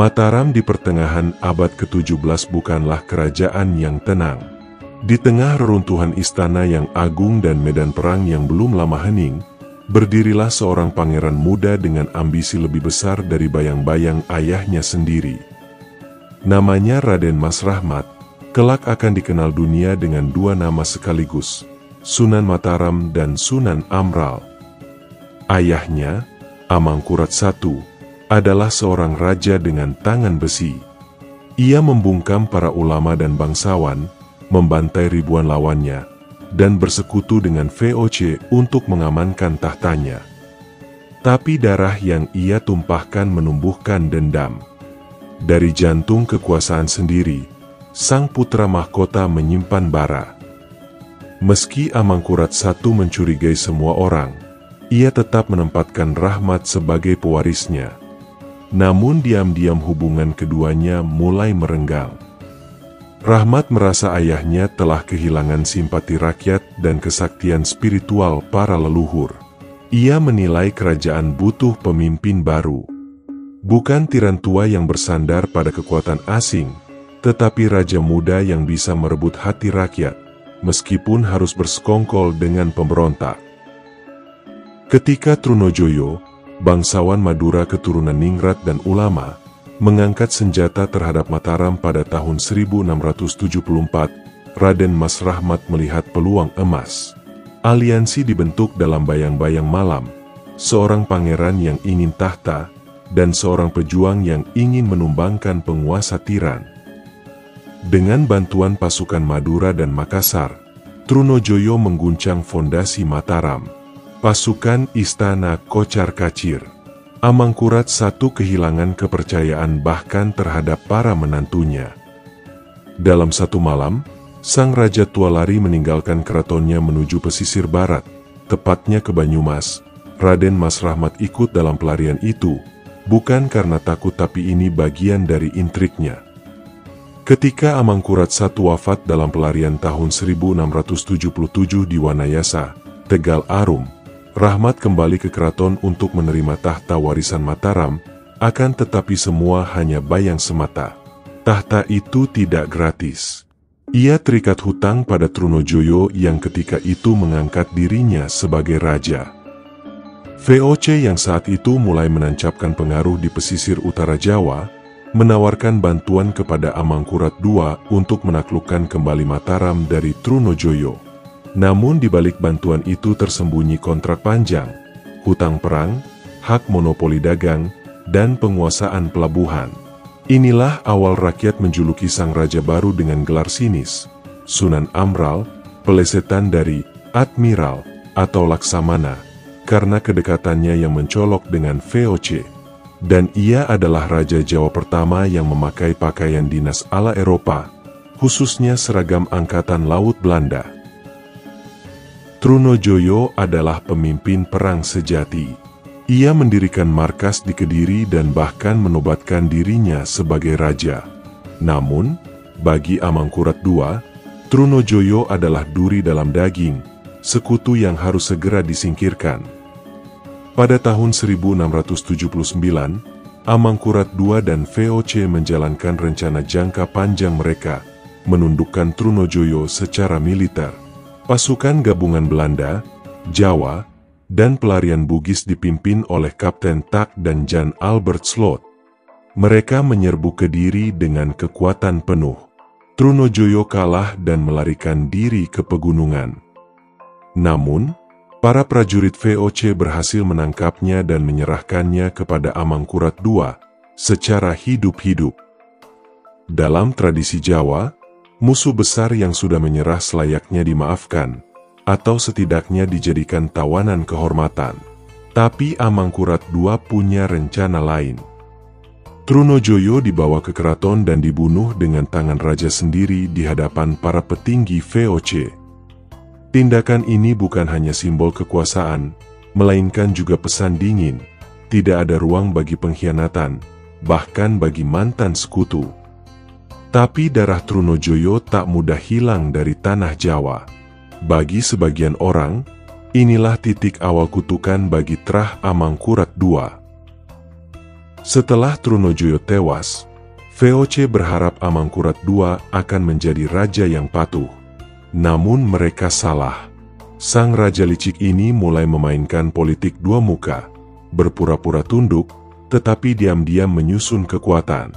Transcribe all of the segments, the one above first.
Mataram di pertengahan abad ke-17 bukanlah kerajaan yang tenang. Di tengah reruntuhan istana yang agung dan medan perang yang belum lama hening, berdirilah seorang pangeran muda dengan ambisi lebih besar dari bayang-bayang ayahnya sendiri. Namanya Raden Mas Rahmat, kelak akan dikenal dunia dengan dua nama sekaligus, Sunan Mataram dan Sunan Amral. Ayahnya, Amangkurat I, adalah seorang raja dengan tangan besi. Ia membungkam para ulama dan bangsawan, membantai ribuan lawannya, dan bersekutu dengan VOC untuk mengamankan tahtanya. Tapi darah yang ia tumpahkan menumbuhkan dendam. Dari jantung kekuasaan sendiri, sang putra mahkota menyimpan bara. Meski Amangkurat I mencurigai semua orang, ia tetap menempatkan Rahmat sebagai pewarisnya. Namun diam-diam hubungan keduanya mulai merenggang. Rahmat merasa ayahnya telah kehilangan simpati rakyat dan kesaktian spiritual para leluhur. Ia menilai kerajaan butuh pemimpin baru. Bukan tiran tua yang bersandar pada kekuatan asing, tetapi raja muda yang bisa merebut hati rakyat, meskipun harus bersekongkol dengan pemberontak. Ketika Trunojoyo, bangsawan Madura keturunan ningrat dan ulama, mengangkat senjata terhadap Mataram pada tahun 1674, Raden Mas Rahmat melihat peluang emas. Aliansi dibentuk dalam bayang-bayang malam, seorang pangeran yang ingin tahta, dan seorang pejuang yang ingin menumbangkan penguasa tiran. Dengan bantuan pasukan Madura dan Makassar, Trunojoyo mengguncang fondasi Mataram. Pasukan istana kocar-kacir. Amangkurat I kehilangan kepercayaan bahkan terhadap para menantunya. Dalam satu malam, sang raja tua lari meninggalkan keratonnya menuju pesisir barat, tepatnya ke Banyumas. Raden Mas Rahmat ikut dalam pelarian itu, bukan karena takut tapi ini bagian dari intriknya. Ketika Amangkurat I wafat dalam pelarian tahun 1677 di Wanayasa, Tegal Arum, Rahmat kembali ke keraton untuk menerima tahta warisan Mataram, akan tetapi semua hanya bayang semata. Tahta itu tidak gratis. Ia terikat hutang pada Trunojoyo yang ketika itu mengangkat dirinya sebagai raja. VOC yang saat itu mulai menancapkan pengaruh di pesisir utara Jawa, menawarkan bantuan kepada Amangkurat II untuk menaklukkan kembali Mataram dari Trunojoyo. Namun di balik bantuan itu tersembunyi kontrak panjang, hutang perang, hak monopoli dagang, dan penguasaan pelabuhan. Inilah awal rakyat menjuluki sang raja baru dengan gelar sinis, Sunan Amral, pelesetan dari Admiral atau Laksamana, karena kedekatannya yang mencolok dengan VOC. Dan ia adalah raja Jawa pertama yang memakai pakaian dinas ala Eropa, khususnya seragam Angkatan Laut Belanda. Trunojoyo adalah pemimpin perang sejati. Ia mendirikan markas di Kediri dan bahkan menobatkan dirinya sebagai raja. Namun, bagi Amangkurat II, Trunojoyo adalah duri dalam daging, sekutu yang harus segera disingkirkan. Pada tahun 1679, Amangkurat II dan VOC menjalankan rencana jangka panjang mereka, menundukkan Trunojoyo secara militer. Pasukan gabungan Belanda, Jawa, dan pelarian Bugis dipimpin oleh Kapten Tak dan Jan Albert Slot. Mereka menyerbu Kediri dengan kekuatan penuh. Trunojoyo kalah dan melarikan diri ke pegunungan. Namun, para prajurit VOC berhasil menangkapnya dan menyerahkannya kepada Amangkurat II secara hidup-hidup. Dalam tradisi Jawa, musuh besar yang sudah menyerah selayaknya dimaafkan, atau setidaknya dijadikan tawanan kehormatan. Tapi Amangkurat II punya rencana lain. Trunojoyo dibawa ke keraton dan dibunuh dengan tangan raja sendiri di hadapan para petinggi VOC. Tindakan ini bukan hanya simbol kekuasaan, melainkan juga pesan dingin. Tidak ada ruang bagi pengkhianatan, bahkan bagi mantan sekutu. Tapi darah Trunojoyo tak mudah hilang dari tanah Jawa. Bagi sebagian orang, inilah titik awal kutukan bagi terah Amangkurat II. Setelah Trunojoyo tewas, VOC berharap Amangkurat II akan menjadi raja yang patuh. Namun mereka salah. Sang raja licik ini mulai memainkan politik dua muka, berpura-pura tunduk, tetapi diam-diam menyusun kekuatan.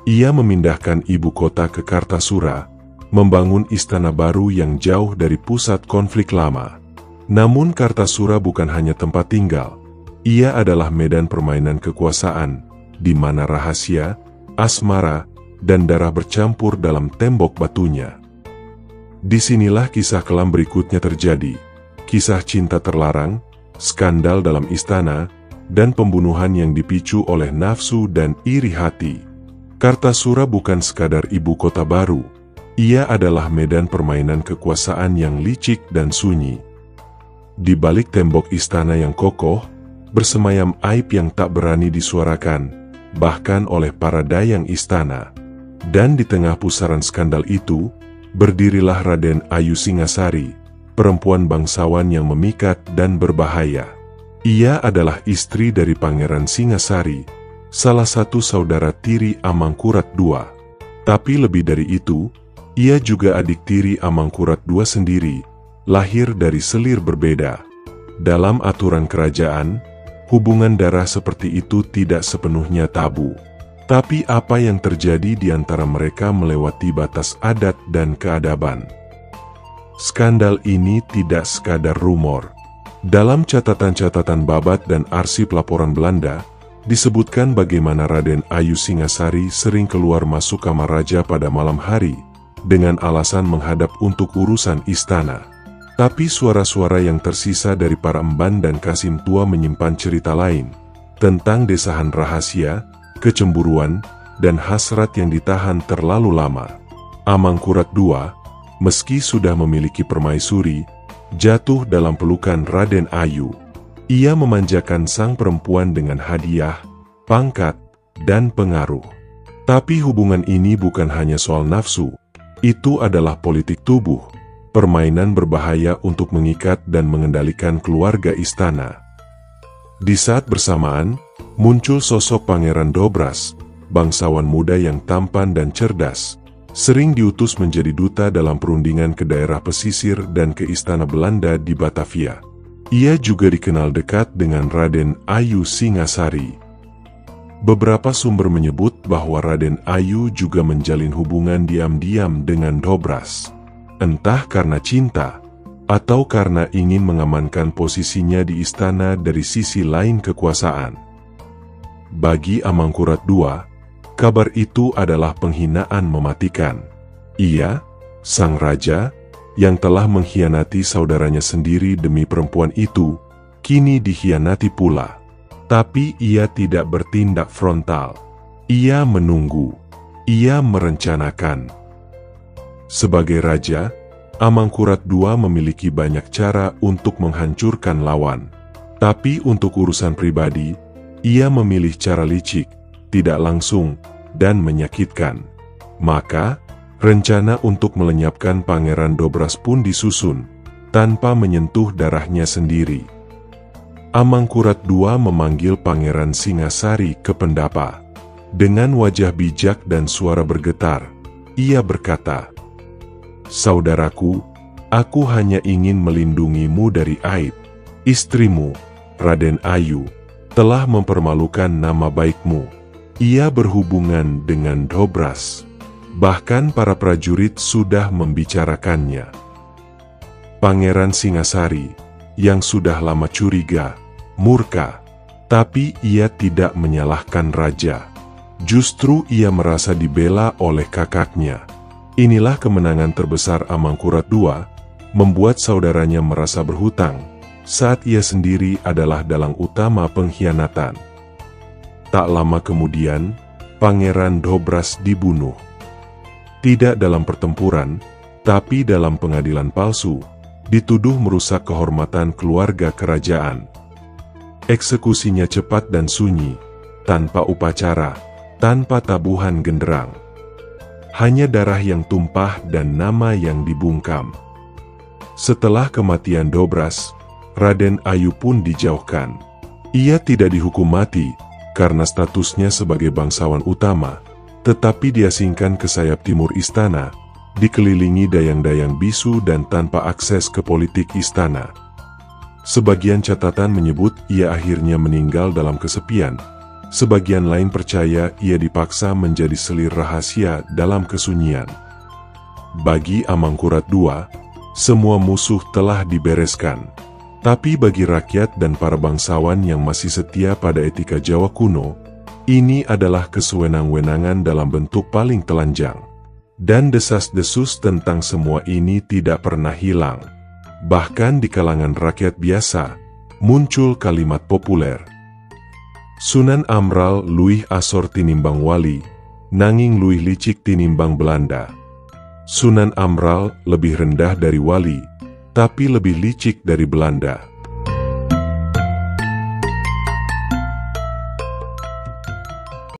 Ia memindahkan ibu kota ke Kartasura, membangun istana baru yang jauh dari pusat konflik lama. Namun Kartasura bukan hanya tempat tinggal, ia adalah medan permainan kekuasaan, di mana rahasia, asmara, dan darah bercampur dalam tembok batunya. Disinilah kisah kelam berikutnya terjadi, kisah cinta terlarang, skandal dalam istana, dan pembunuhan yang dipicu oleh nafsu dan iri hati. Kartasura bukan sekadar ibu kota baru, ia adalah medan permainan kekuasaan yang licik dan sunyi. Di balik tembok istana yang kokoh, bersemayam aib yang tak berani disuarakan, bahkan oleh para dayang istana. Dan di tengah pusaran skandal itu, berdirilah Raden Ayu Singasari, perempuan bangsawan yang memikat dan berbahaya. Ia adalah istri dari Pangeran Singasari, salah satu saudara tiri Amangkurat II. Tapi lebih dari itu, ia juga adik tiri Amangkurat II sendiri, lahir dari selir berbeda. Dalam aturan kerajaan, hubungan darah seperti itu tidak sepenuhnya tabu. Tapi apa yang terjadi di antara mereka melewati batas adat dan keadaban. Skandal ini tidak sekadar rumor. Dalam catatan-catatan babat dan arsip laporan Belanda, disebutkan bagaimana Raden Ayu Singasari sering keluar masuk kamar raja pada malam hari, dengan alasan menghadap untuk urusan istana. Tapi suara-suara yang tersisa dari para emban dan kasim tua menyimpan cerita lain, tentang desahan rahasia, kecemburuan, dan hasrat yang ditahan terlalu lama. Amangkurat II, meski sudah memiliki permaisuri, jatuh dalam pelukan Raden Ayu. Ia memanjakan sang perempuan dengan hadiah, pangkat, dan pengaruh. Tapi hubungan ini bukan hanya soal nafsu, itu adalah politik tubuh. Permainan berbahaya untuk mengikat dan mengendalikan keluarga istana. Di saat bersamaan, muncul sosok Pangeran Dobras, bangsawan muda yang tampan dan cerdas, sering diutus menjadi duta dalam perundingan ke daerah pesisir dan ke istana Belanda di Batavia. Ia juga dikenal dekat dengan Raden Ayu Singasari. Beberapa sumber menyebut bahwa Raden Ayu juga menjalin hubungan diam-diam dengan Dobras. Entah karena cinta, atau karena ingin mengamankan posisinya di istana dari sisi lain kekuasaan. Bagi Amangkurat II, kabar itu adalah penghinaan mematikan. Ia, sang raja, yang telah mengkhianati saudaranya sendiri demi perempuan itu, kini dikhianati pula. Tapi ia tidak bertindak frontal. Ia menunggu. Ia merencanakan. Sebagai raja, Amangkurat II memiliki banyak cara untuk menghancurkan lawan. Tapi untuk urusan pribadi, ia memilih cara licik, tidak langsung, dan menyakitkan. Maka, rencana untuk melenyapkan Pangeran Dobras pun disusun, tanpa menyentuh darahnya sendiri. Amangkurat II memanggil Pangeran Singasari ke pendapa. Dengan wajah bijak dan suara bergetar, ia berkata, "Saudaraku, aku hanya ingin melindungimu dari aib. Istrimu, Raden Ayu, telah mempermalukan nama baikmu. Ia berhubungan dengan Dobras. Bahkan para prajurit sudah membicarakannya." Pangeran Singasari, yang sudah lama curiga, murka, tapi ia tidak menyalahkan raja. Justru ia merasa dibela oleh kakaknya. Inilah kemenangan terbesar Amangkurat II, membuat saudaranya merasa berhutang, saat ia sendiri adalah dalang utama pengkhianatan. Tak lama kemudian, Pangeran Dobras dibunuh. Tidak dalam pertempuran, tapi dalam pengadilan palsu, dituduh merusak kehormatan keluarga kerajaan. Eksekusinya cepat dan sunyi, tanpa upacara, tanpa tabuhan genderang. Hanya darah yang tumpah dan nama yang dibungkam. Setelah kematian Dobras, Raden Ayu pun dijauhkan. Ia tidak dihukum mati, karena statusnya sebagai bangsawan utama, tetapi diasingkan ke sayap timur istana, dikelilingi dayang-dayang bisu dan tanpa akses ke politik istana. Sebagian catatan menyebut ia akhirnya meninggal dalam kesepian, sebagian lain percaya ia dipaksa menjadi selir rahasia dalam kesunyian. Bagi Amangkurat II, semua musuh telah dibereskan. Tapi bagi rakyat dan para bangsawan yang masih setia pada etika Jawa kuno, ini adalah kesewenang-wenangan dalam bentuk paling telanjang. Dan desas-desus tentang semua ini tidak pernah hilang. Bahkan di kalangan rakyat biasa, muncul kalimat populer. Sunan Amral luwih asor tinimbang wali, nanging luwih licik tinimbang Belanda. Sunan Amral lebih rendah dari wali, tapi lebih licik dari Belanda.